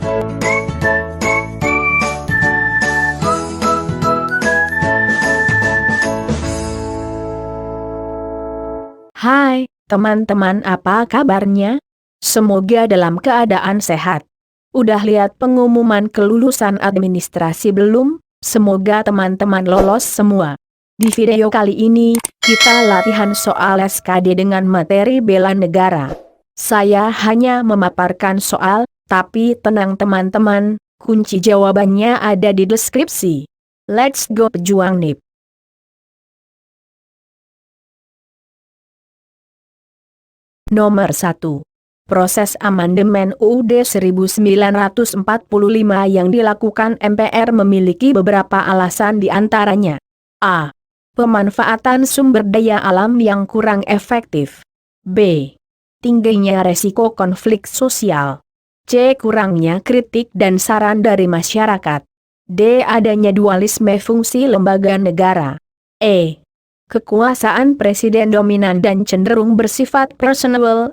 Hai, teman-teman, apa kabarnya? Semoga dalam keadaan sehat. Udah lihat pengumuman kelulusan administrasi belum? Semoga teman-teman lolos semua. Di video kali ini, kita latihan soal SKD dengan materi bela negara. Saya hanya memaparkan soal, tapi tenang teman-teman, kunci jawabannya ada di deskripsi. Let's go pejuang NIP. Nomor 1. Proses amandemen UUD 1945 yang dilakukan MPR memiliki beberapa alasan, di antaranya: A. Pemanfaatan sumber daya alam yang kurang efektif. B. Tingginya resiko konflik sosial. C. Kurangnya kritik dan saran dari masyarakat. D. Adanya dualisme fungsi lembaga negara. E. Kekuasaan presiden dominan dan cenderung bersifat personal.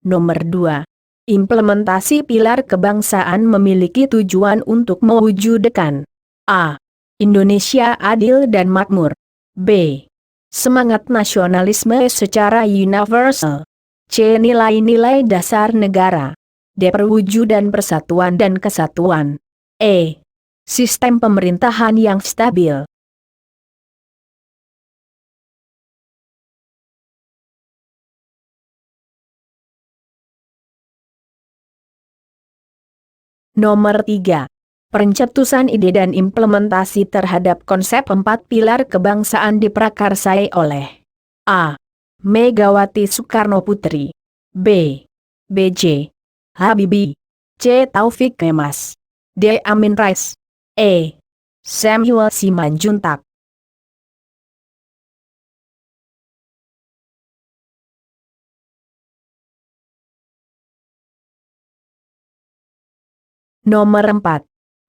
Nomor 2. Implementasi pilar kebangsaan memiliki tujuan untuk mewujudkan: A. Indonesia adil dan makmur. B. Semangat nasionalisme secara universal. C. Nilai-nilai dasar negara. D. Perwujudan persatuan dan kesatuan. E. Sistem pemerintahan yang stabil. Nomor 3. Pencetusan ide dan implementasi terhadap konsep 4 pilar kebangsaan diprakarsai oleh: A. Megawati Soekarnoputri. B. B.J. Habibie. C. Taufik Kemas. D. Amin Rais. E. Samuel Simanjuntak. Nomor 4.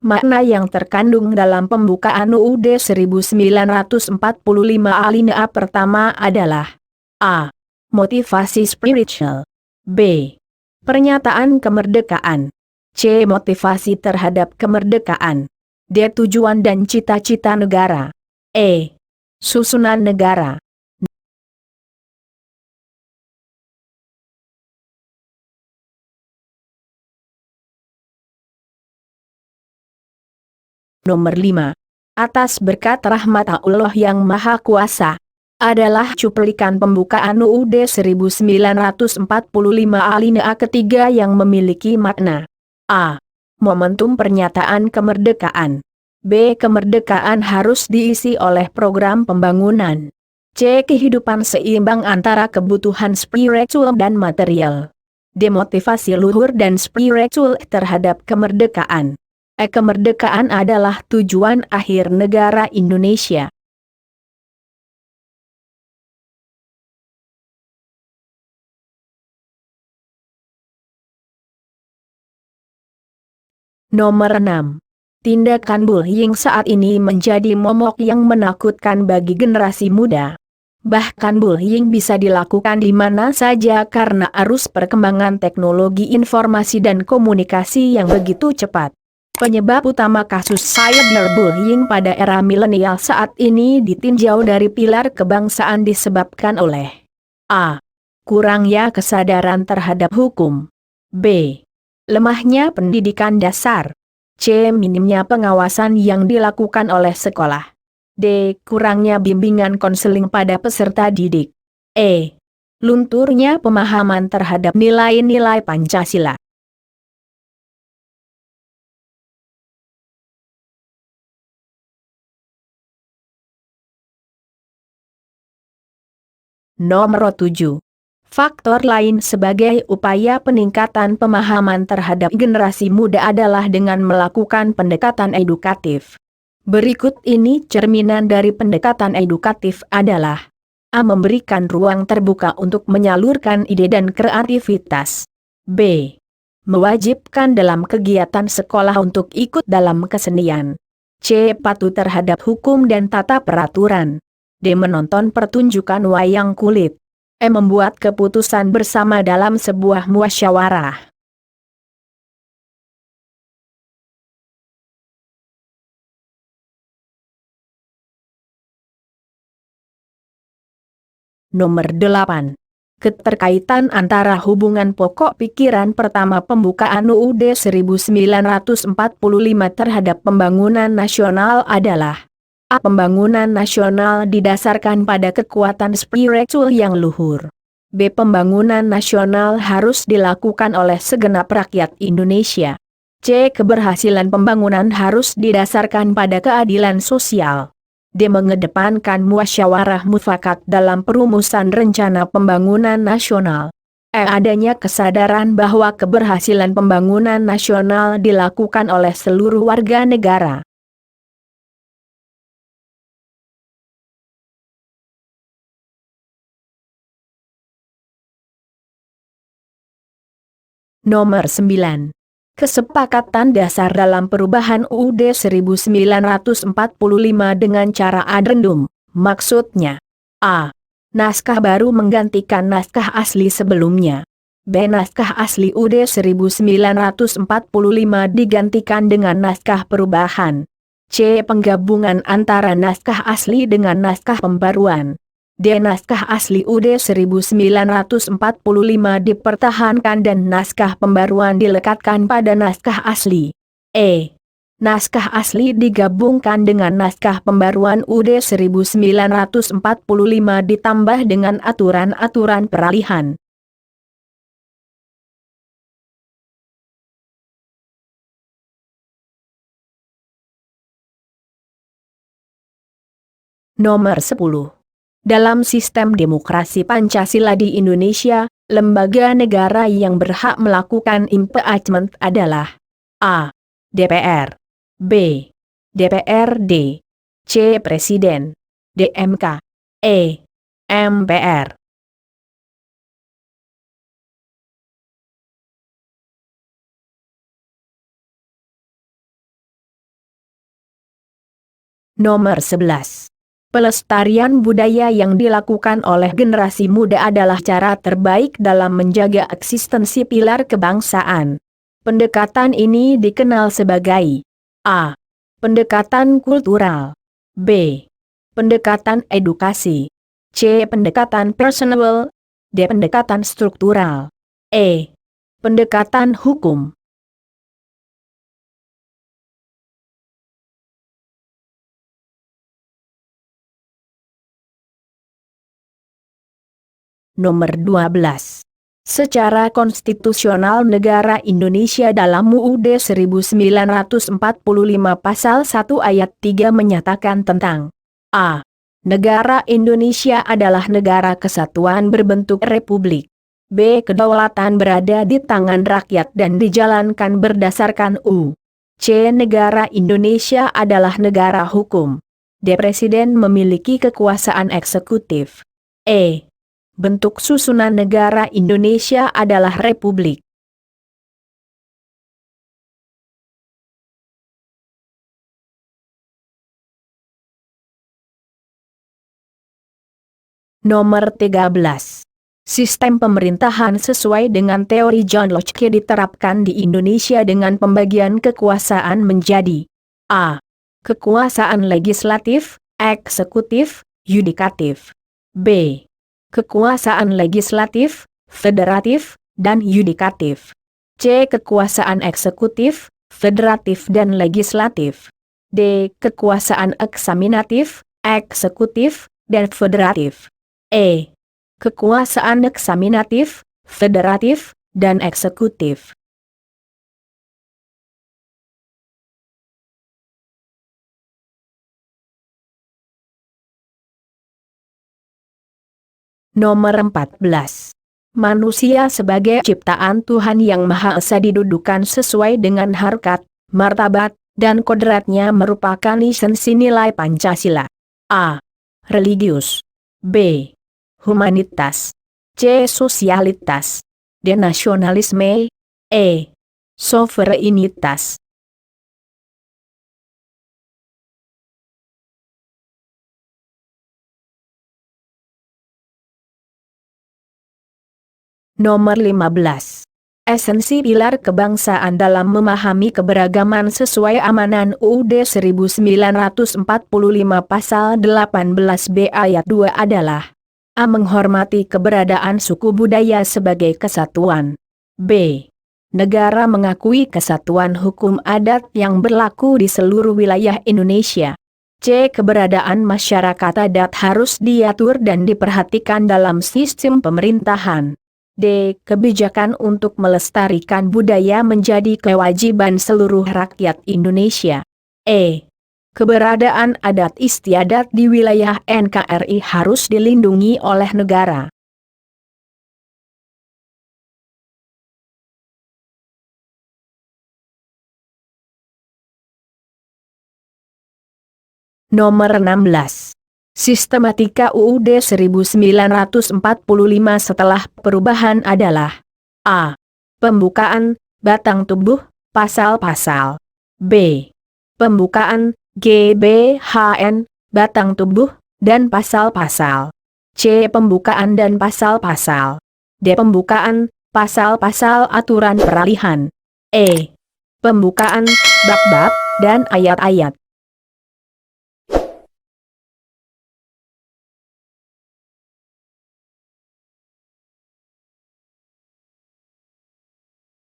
Makna yang terkandung dalam pembukaan UUD 1945 alinea pertama adalah: A. Motivasi spiritual. B. Pernyataan kemerdekaan. C. Motivasi terhadap kemerdekaan. D. Tujuan dan cita-cita negara. E. Susunan negara. Nomor 5. Atas berkat rahmat Allah yang Maha Kuasa, adalah cuplikan pembukaan UUD 1945 alinea ketiga yang memiliki makna: A. Momentum pernyataan kemerdekaan. B. Kemerdekaan harus diisi oleh program pembangunan. C. Kehidupan seimbang antara kebutuhan spiritual dan material. D. Motivasi luhur dan spiritual terhadap kemerdekaan. E. Kemerdekaan adalah tujuan akhir negara Indonesia. Nomor 6. Tindakan bullying saat ini menjadi momok yang menakutkan bagi generasi muda. Bahkan bullying bisa dilakukan di mana saja karena arus perkembangan teknologi informasi dan komunikasi yang begitu cepat. Penyebab utama kasus cyberbullying pada era milenial saat ini ditinjau dari pilar kebangsaan disebabkan oleh: A. Kurangnya kesadaran terhadap hukum. B. Lemahnya pendidikan dasar. C. Minimnya pengawasan yang dilakukan oleh sekolah. D. Kurangnya bimbingan konseling pada peserta didik. E. Lunturnya pemahaman terhadap nilai-nilai Pancasila. Nomor 7. Faktor lain sebagai upaya peningkatan pemahaman terhadap generasi muda adalah dengan melakukan pendekatan edukatif. Berikut ini cerminan dari pendekatan edukatif adalah: A. Memberikan ruang terbuka untuk menyalurkan ide dan kreativitas. B. Mewajibkan dalam kegiatan sekolah untuk ikut dalam kesenian. C. Patuh terhadap hukum dan tata peraturan. D. Menonton pertunjukan wayang kulit. E. Membuat keputusan bersama dalam sebuah musyawarah. Nomor 8. Keterkaitan antara hubungan pokok pikiran pertama pembukaan UUD 1945 terhadap pembangunan nasional adalah: A. Pembangunan nasional didasarkan pada kekuatan spiritual yang luhur. B. Pembangunan nasional harus dilakukan oleh segenap rakyat Indonesia. C. Keberhasilan pembangunan harus didasarkan pada keadilan sosial. D. Mengedepankan musyawarah mufakat dalam perumusan rencana pembangunan nasional. E. Adanya kesadaran bahwa keberhasilan pembangunan nasional dilakukan oleh seluruh warga negara. Nomor 9. Kesepakatan dasar dalam perubahan UUD 1945 dengan cara adendum, maksudnya: A. Naskah baru menggantikan naskah asli sebelumnya. B. Naskah asli UUD 1945 digantikan dengan naskah perubahan. C. Penggabungan antara naskah asli dengan naskah pembaruan. D. Naskah asli UUD 1945 dipertahankan dan naskah pembaruan dilekatkan pada naskah asli. E. Naskah asli digabungkan dengan naskah pembaruan UUD 1945 ditambah dengan aturan-aturan peralihan. Nomor 10. Dalam sistem demokrasi Pancasila di Indonesia, lembaga negara yang berhak melakukan impeachment adalah: A. DPR. B. DPRD. C. Presiden. D. MK. E. MPR. Nomor 11. Pelestarian budaya yang dilakukan oleh generasi muda adalah cara terbaik dalam menjaga eksistensi pilar kebangsaan. Pendekatan ini dikenal sebagai: A. Pendekatan kultural. B. Pendekatan edukasi. C. Pendekatan personal. D. Pendekatan struktural. E. Pendekatan hukum. Nomor 12. Secara konstitusional negara Indonesia dalam UUD 1945 pasal 1 ayat 3 menyatakan tentang: A. Negara Indonesia adalah negara kesatuan berbentuk republik. B. Kedaulatan berada di tangan rakyat dan dijalankan berdasarkan C. Negara Indonesia adalah negara hukum. D. Presiden memiliki kekuasaan eksekutif. E. Bentuk susunan negara Indonesia adalah republik. Nomor 13. Sistem pemerintahan sesuai dengan teori John Locke diterapkan di Indonesia dengan pembagian kekuasaan menjadi: A. Kekuasaan legislatif, eksekutif, yudikatif. B. Kekuasaan legislatif, federatif, dan yudikatif. C. Kekuasaan eksekutif, federatif dan legislatif. D. Kekuasaan eksaminatif, eksekutif, dan federatif. E. Kekuasaan eksaminatif, federatif, dan eksekutif. Nomor 14. Manusia sebagai ciptaan Tuhan Yang Maha Esa didudukan sesuai dengan harkat, martabat, dan kodratnya merupakan esensi nilai Pancasila. A. Religius. B. Humanitas. C. Sosialitas. D. Nasionalisme. E. Sovereinitas. Nomor 15. Esensi pilar kebangsaan dalam memahami keberagaman sesuai Amanat UUD 1945 Pasal 18B Ayat 2 adalah A. Menghormati keberadaan suku budaya sebagai kesatuan. B. Negara mengakui kesatuan hukum adat yang berlaku di seluruh wilayah Indonesia. C. Keberadaan masyarakat adat harus diatur dan diperhatikan dalam sistem pemerintahan. D. Kebijakan untuk melestarikan budaya menjadi kewajiban seluruh rakyat Indonesia. E. Keberadaan adat istiadat di wilayah NKRI harus dilindungi oleh negara. Nomor 16. Sistematika UUD 1945 setelah perubahan adalah A. Pembukaan, batang tubuh, pasal-pasal. B. Pembukaan, GBHN, batang tubuh, dan pasal-pasal. C. Pembukaan dan pasal-pasal. D. Pembukaan, pasal-pasal aturan peralihan. E. Pembukaan, bab-bab, dan ayat-ayat.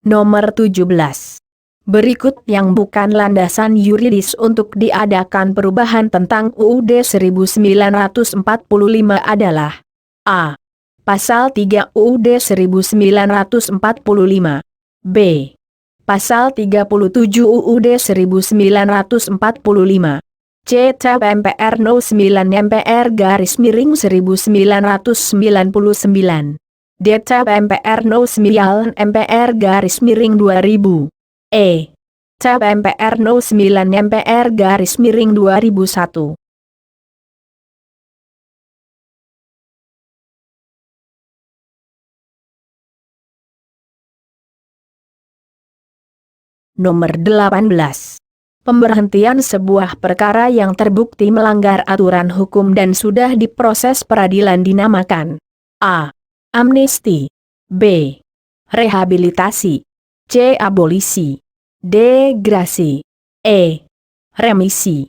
Nomor 17. Berikut yang bukan landasan yuridis untuk diadakan perubahan tentang UUD 1945 adalah A. Pasal 3 UUD 1945. B. Pasal 37 UUD 1945. C. Tab MPR 09 MPR _1999. D. Tab MPR 09 MPR _2000. E. Tab MPR 09 MPR _2001. Nomor 18. Pemberhentian sebuah perkara yang terbukti melanggar aturan hukum dan sudah diproses peradilan dinamakan A. Amnesti. B. Rehabilitasi. C. Abolisi. D. Grasi. E. Remisi.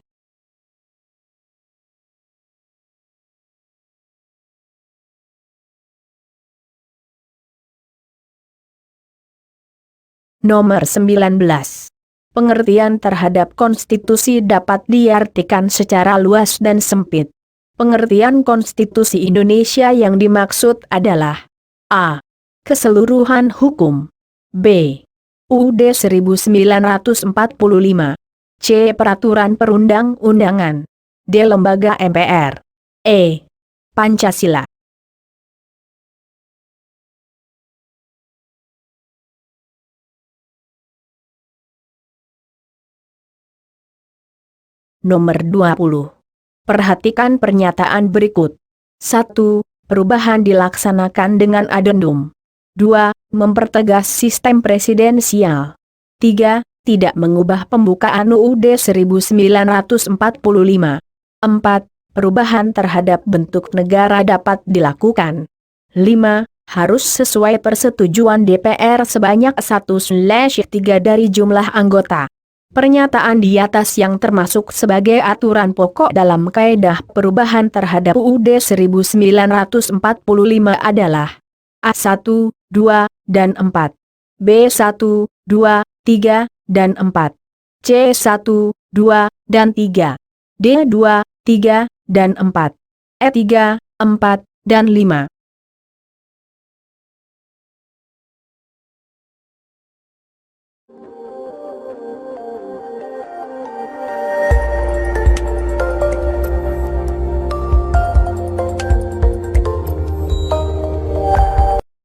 Nomor 19. Pengertian terhadap konstitusi dapat diartikan secara luas dan sempit. Pengertian konstitusi Indonesia yang dimaksud adalah A. Keseluruhan hukum. B. UUD 1945. C. Peraturan perundang-undangan. D. Lembaga MPR. E. Pancasila. Nomor 20. Perhatikan pernyataan berikut. 1. Perubahan dilaksanakan dengan adendum. 2. Mempertegas sistem presidensial. 3. Tidak mengubah pembukaan UUD 1945. 4. Perubahan terhadap bentuk negara dapat dilakukan. 5. Harus sesuai persetujuan DPR sebanyak 1/3 dari jumlah anggota. Pernyataan di atas yang termasuk sebagai aturan pokok dalam kaedah perubahan terhadap UUD 1945 adalah A1, 2, dan 4. B1, 2, 3, dan 4. C1, 2, dan 3. D2, 3, dan 4. E3, 4, dan 5.